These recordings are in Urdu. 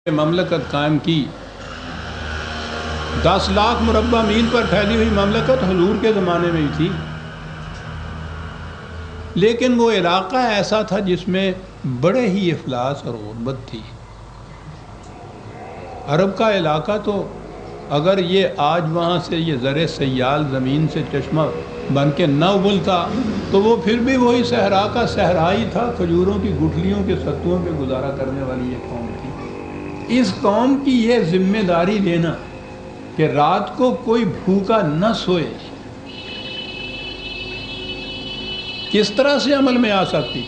مملکت قائم کی، 10 لاکھ مربع میل پر پھیلی ہوئی مملکت حضور کے زمانے میں ہی تھی، لیکن وہ علاقہ ایسا تھا جس میں بڑے ہی افلاس اور غربت تھی۔ عرب کا علاقہ تو اگر یہ آج وہاں سے یہ زر سیال زمین سے چشمہ بن کے نہ ابلتا تو وہ پھر بھی وہی صحرا کا صحرا ہی تھا، کھجوروں کی گٹھلیوں کے ستوؤں پہ گزارا کرنے والی یہ قوم تھی۔ اس قوم کی یہ ذمہ داری لینا کہ رات کو کوئی بھوکا نہ سوئے کس طرح سے عمل میں آ سکتی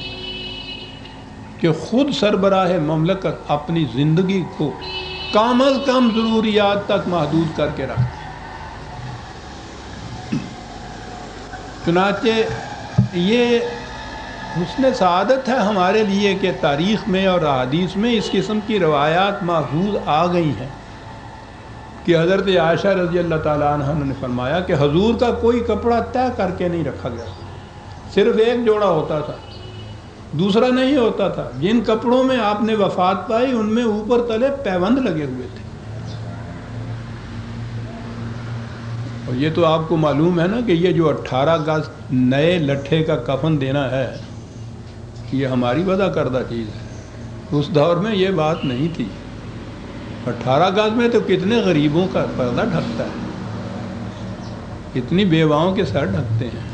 کہ خود سربراہ مملکت اپنی زندگی کو کم از کم ضروریات تک محدود کر کے رکھتے۔ چنانچہ یہ حسن سعادت ہے ہمارے لیے کہ تاریخ میں اور احادیث میں اس قسم کی روایات محفوظ آ گئی ہیں کہ حضرت عائشہ رضی اللہ تعالیٰ عنہ نے فرمایا کہ حضور کا کوئی کپڑا طے کر کے نہیں رکھا گیا، صرف ایک جوڑا ہوتا تھا، دوسرا نہیں ہوتا تھا۔ جن کپڑوں میں آپ نے وفات پائی ان میں اوپر تلے پیوند لگے ہوئے تھے، اور یہ تو آپ کو معلوم ہے نا کہ یہ جو 18 گز نئے لٹھے کا کفن دینا ہے یہ ہماری وضع کردہ چیز ہے، اس دور میں یہ بات نہیں تھی۔ 18 گز میں تو کتنے غریبوں کا پردہ ڈھکتا ہے، کتنی بیواؤں کے سر ڈھکتے ہیں۔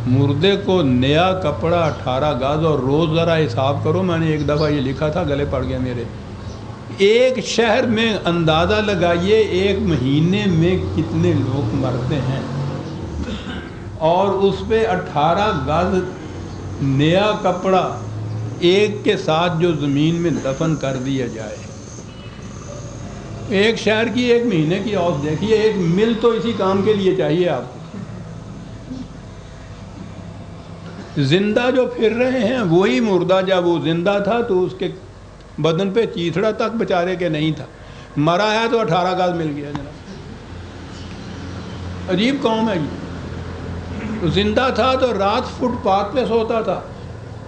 مردے کو نیا کپڑا 18 گز، اور روز ذرا حساب کرو، میں نے ایک دفعہ یہ لکھا تھا گلے پڑ گیا میرے، ایک شہر میں اندازہ لگائیے ایک مہینے میں کتنے لوگ مرتے ہیں، اور اس پہ 18 گز نیا کپڑا ایک کے ساتھ جو زمین میں دفن کر دیا جائے۔ ایک شہر کی ایک مہینے کی اوسط دیکھیے، ایک مل تو اسی کام کے لیے چاہیے آپ کو۔ زندہ جو پھر رہے ہیں وہی مردہ جب وہ زندہ تھا تو اس کے بدن پہ چیتھڑا تک بیچارے کے نہیں تھا، مرا ہے تو 18 گز مل گیا۔ جناب عجیب قوم ہے یہ، زندہ تھا تو رات فٹ پاتھ پہ سوتا تھا،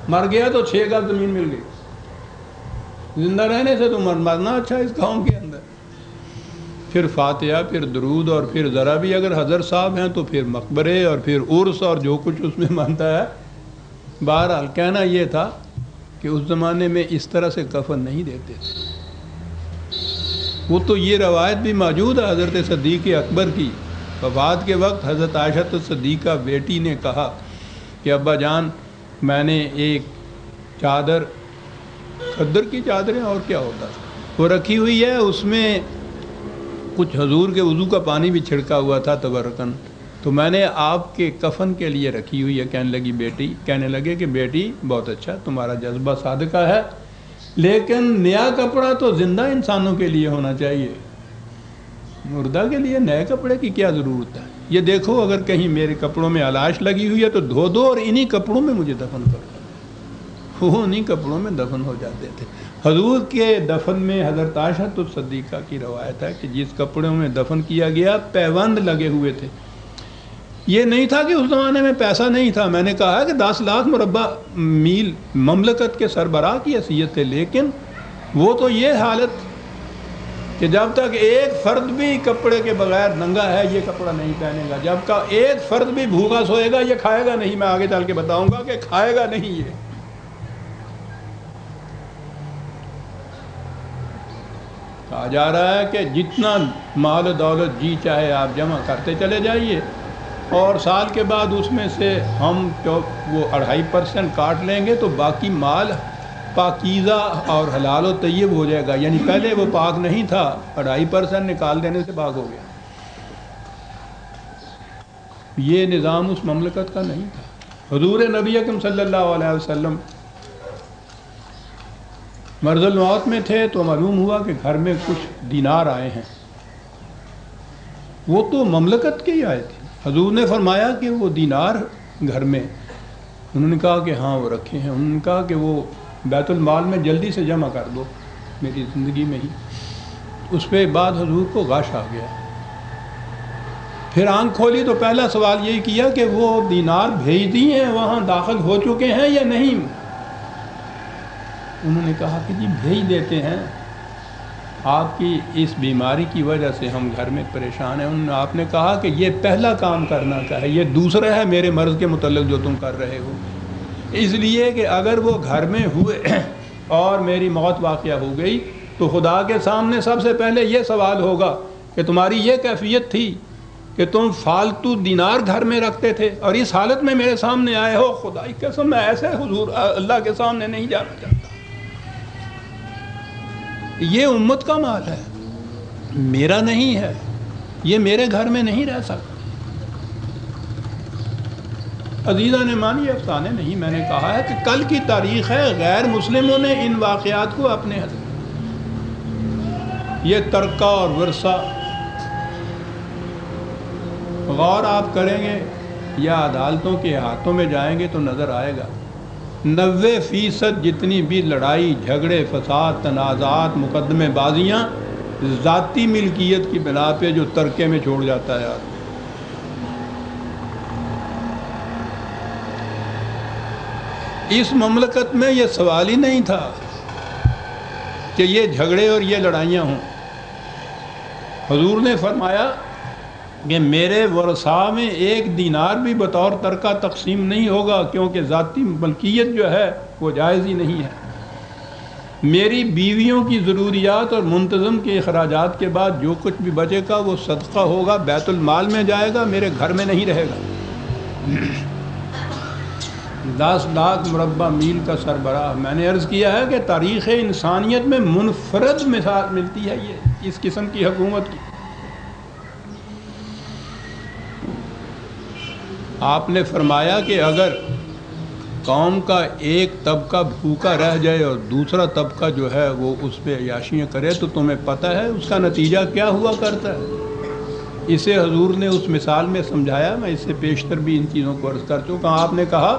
مر گیا تو 6 گز زمین مل گئی۔ زندہ رہنے سے تو مرنا اچھا اس قوم کے اندر۔ پھر فاتحہ، پھر درود، اور پھر ذرا بھی اگر حضرت صاحب ہیں تو پھر مقبرے، اور پھر عرس، اور جو کچھ اس میں بنتا ہے۔ بہرحال کہنا یہ تھا کہ اس زمانے میں اس طرح سے کفن نہیں دیتے تھے۔ وہ تو یہ روایت بھی موجود ہے حضرت صدیق اکبر کی، وفات کے وقت حضرت عائشہ صدیقہ بیٹی نے کہا کہ ابا جان میں نے ایک چادر، خدر کی چادریں اور کیا ہوتا ہے وہ رکھی ہوئی ہے، اس میں کچھ حضور کے وضو کا پانی بھی چھڑکا ہوا تھا تبرکن، تو میں نے آپ کے کفن کے لیے رکھی ہوئی ہے۔ کہنے لگے کہ بیٹی بہت اچھا، تمہارا جذبہ صادقہ ہے، لیکن نیا کپڑا تو زندہ انسانوں کے لیے ہونا چاہیے، مردہ کے لیے نئے کپڑے کی کیا ضرورت ہے؟ یہ دیکھو اگر کہیں میرے کپڑوں میں آلائش لگی ہوئی ہے تو دھو دو اور انہی کپڑوں میں مجھے دفن کرو۔ وہ انہی کپڑوں میں دفن ہو جاتے تھے۔ حضور کے دفن میں حضرت عائشہ صدیقہ کی روایت ہے کہ جس کپڑوں میں دفن کیا گیا پیوند لگے ہوئے تھے۔ یہ نہیں تھا کہ اس زمانے میں پیسہ نہیں تھا، میں نے کہا کہ 10 لاکھ مربع میل مملکت کے سربراہ کی حیثیت تھے، لیکن وہ تو یہ حالت کہ جب تک ایک فرد بھی کپڑے کے بغیر ننگا ہے یہ کپڑا نہیں پہنے گا، جب کا ایک فرد بھی بھوکا سوئے گا یہ کھائے گا نہیں۔ میں آگے چل کے بتاؤں گا کہ کھائے گا نہیں۔ یہ کہا جا رہا ہے کہ جتنا مال و دولت جی چاہے آپ جمع کرتے چلے جائیے، اور سال کے بعد اس میں سے ہم جو وہ 2.5% کاٹ لیں گے تو باقی مال پاکیزہ اور حلال و طیب ہو جائے گا، یعنی پہلے وہ پاک نہیں تھا، 2.5% نکال دینے سے پاک ہو گیا۔ یہ نظام اس مملکت کا نہیں تھا۔ حضور نبی اکرم صلی اللہ علیہ وسلم مرض الموت میں تھے تو معلوم ہوا کہ گھر میں کچھ دینار آئے ہیں، وہ تو مملکت کے ہی آئے تھے۔ حضور نے فرمایا کہ وہ دینار گھر میں، انہوں نے کہا کہ ہاں وہ رکھے ہیں، انہوں نے کہا کہ وہ بیت المال میں جلدی سے جمع کر دو میری زندگی میں ہی۔ اس پہ بعد حضور کو غش آ گیا، پھر آنکھ کھولی تو پہلا سوال یہی کیا کہ وہ دینار بھیج دی ہیں، وہاں داخل ہو چکے ہیں یا نہیں؟ انہوں نے کہا کہ جی بھیج دیتے ہیں، آپ کی اس بیماری کی وجہ سے ہم گھر میں پریشان ہیں۔ آپ نے کہا کہ یہ پہلا کام کرنا کا ہے، یہ دوسرا ہے میرے مرض کے متعلق جو تم کر رہے ہو، اس لیے کہ اگر وہ گھر میں ہوئے اور میری موت واقعہ ہو گئی تو خدا کے سامنے سب سے پہلے یہ سوال ہوگا کہ تمہاری یہ کیفیت تھی کہ تم فالتو دینار گھر میں رکھتے تھے اور اس حالت میں میرے سامنے آئے ہو۔ خدا کی قسم میں ایسے حضور اللہ کے سامنے نہیں جانا چاہتا۔ یہ امت کا مال ہے، میرا نہیں ہے، یہ میرے گھر میں نہیں رہ سکتا۔ عزیزان ایمان، یہ افسانے نہیں، میں نے کہا ہے کہ کل کی تاریخ ہے، غیر مسلموں نے ان واقعات کو اپنے یہ ترکہ اور ورثہ غور آپ کریں گے یا عدالتوں کے ہاتھوں میں جائیں گے تو نظر آئے گا 90% جتنی بھی لڑائی جھگڑے فساد تنازعات مقدمے بازیاں ذاتی ملکیت کی بنا پہ جو ترکے میں چھوڑ جاتا ہے آدمی۔ اس مملکت میں یہ سوال ہی نہیں تھا کہ یہ جھگڑے اور یہ لڑائیاں ہوں۔ حضور نے فرمایا کہ میرے ورثاء میں 1 دینار بھی بطور ترکہ تقسیم نہیں ہوگا، کیونکہ ذاتی ملکیت جو ہے وہ جائز ہی نہیں ہے۔ میری بیویوں کی ضروریات اور منتظم کے اخراجات کے بعد جو کچھ بھی بچے گا وہ صدقہ ہوگا، بیت المال میں جائے گا، میرے گھر میں نہیں رہے گا۔ 10 لاکھ مربع میل کا سربراہ، میں نے عرض کیا ہے کہ تاریخ انسانیت میں منفرد مثال ملتی ہے یہ اس قسم کی حکومت کی۔ آپ نے فرمایا کہ اگر قوم کا ایک طبقہ بھوکا رہ جائے اور دوسرا طبقہ جو ہے وہ اس پہ عیاشیاں کرے تو تمہیں پتہ ہے اس کا نتیجہ کیا ہوا کرتا ہے۔ اسے حضور نے اس مثال میں سمجھایا، میں اس سے پیشتر بھی ان چیزوں کو عرض کر چکا۔ آپ نے کہا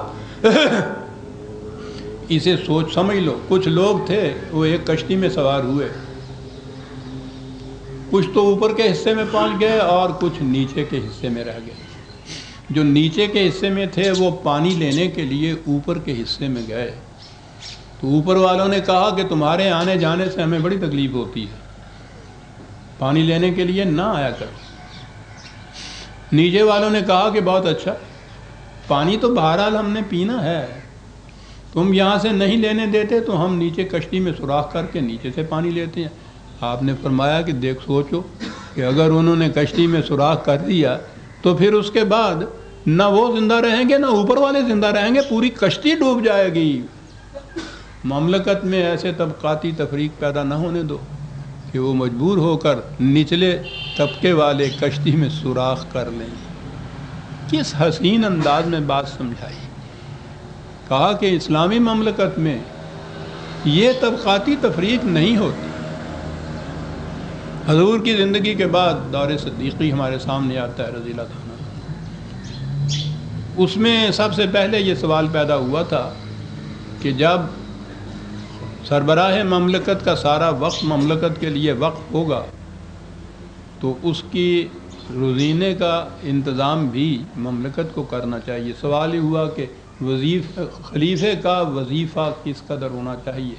اسے سوچ سمجھ لو، کچھ لوگ تھے وہ ایک کشتی میں سوار ہوئے، کچھ تو اوپر کے حصے میں پہنچ گئے اور کچھ نیچے کے حصے میں رہ گئے۔ جو نیچے کے حصے میں تھے وہ پانی لینے کے لیے اوپر کے حصے میں گئے تو اوپر والوں نے کہا کہ تمہارے آنے جانے سے ہمیں بڑی تکلیف ہوتی ہے، پانی لینے کے لیے نہ آیا کر۔ نیچے والوں نے کہا کہ بہت اچھا، پانی تو بہرحال ہم نے پینا ہے، تم یہاں سے نہیں لینے دیتے تو ہم نیچے کشتی میں سوراخ کر کے نیچے سے پانی لیتے ہیں۔ آپ نے فرمایا کہ دیکھ سوچو کہ اگر انہوں نے کشتی میں سوراخ کر دیا تو پھر اس کے بعد نہ وہ زندہ رہیں گے نہ اوپر والے زندہ رہیں گے، پوری کشتی ڈوب جائے گی۔ مملکت میں ایسے طبقاتی تفریق پیدا نہ ہونے دو کہ وہ مجبور ہو کر نچلے طبقے والے کشتی میں سوراخ کر لیں۔ کس حسین انداز میں بات سمجھائی، کہا کہ اسلامی مملکت میں یہ طبقاتی تفریق نہیں ہوتی۔ حضور کی زندگی کے بعد دور صدیقی ہمارے سامنے آتا ہے رضی اللہ عنہ۔ اس میں سب سے پہلے یہ سوال پیدا ہوا تھا کہ جب سربراہ مملکت کا سارا وقت مملکت کے لیے وقف ہوگا تو اس کی روزینے کا انتظام بھی مملکت کو کرنا چاہیے۔ سوال ہی ہوا کہ خلیفے کا وظیفہ کس قدر ہونا چاہیے،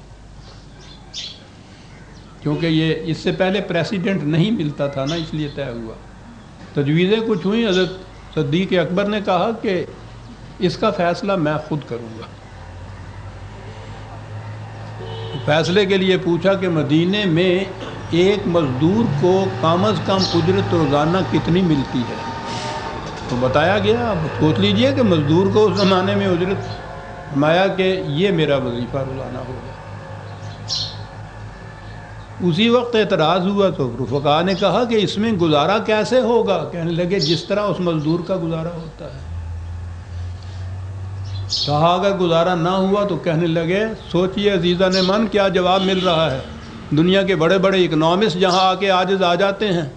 کیونکہ یہ اس سے پہلے پریسیڈنٹ نہیں ملتا تھا نا، اس لیے طے ہوا۔ تجویزیں کچھ ہوئیں، حضرت صدیق اکبر نے کہا کہ اس کا فیصلہ میں خود کروں گا۔ فیصلے کے لیے پوچھا کہ مدینے میں ایک مزدور کو کم از کم اجرت روزانہ کتنی ملتی ہے، تو بتایا گیا۔ اب سوچ لیجئے کہ مزدور کو اس زمانے میں اجرت، فرمایا کہ یہ میرا وظیفہ روزانہ ہوگا۔ اسی وقت اعتراض ہوا تو رفقا نے کہا کہ اس میں گزارا کیسے ہوگا؟ کہنے لگے جس طرح اس مزدور کا گزارا ہوتا ہے۔ کہا اگر گزارا نہ ہوا تو کہنے لگے سوچئے عزیزان من کیا جواب مل رہا ہے۔ دنیا کے بڑے بڑے اکنامسٹ جہاں آ کے عاجز آ جاتے ہیں،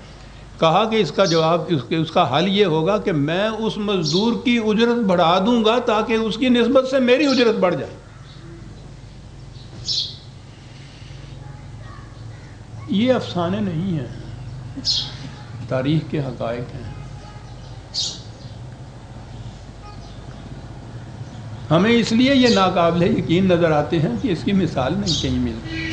کہا کہ اس کا جواب اس کا حل یہ ہوگا کہ میں اس مزدور کی اجرت بڑھا دوں گا تاکہ اس کی نسبت سے میری اجرت بڑھ جائے۔ یہ افسانے نہیں ہیں، تاریخ کے حقائق ہیں۔ ہمیں اس لیے یہ ناقابل یقین نظر آتے ہیں کہ اس کی مثال نہیں کہیں ملتی.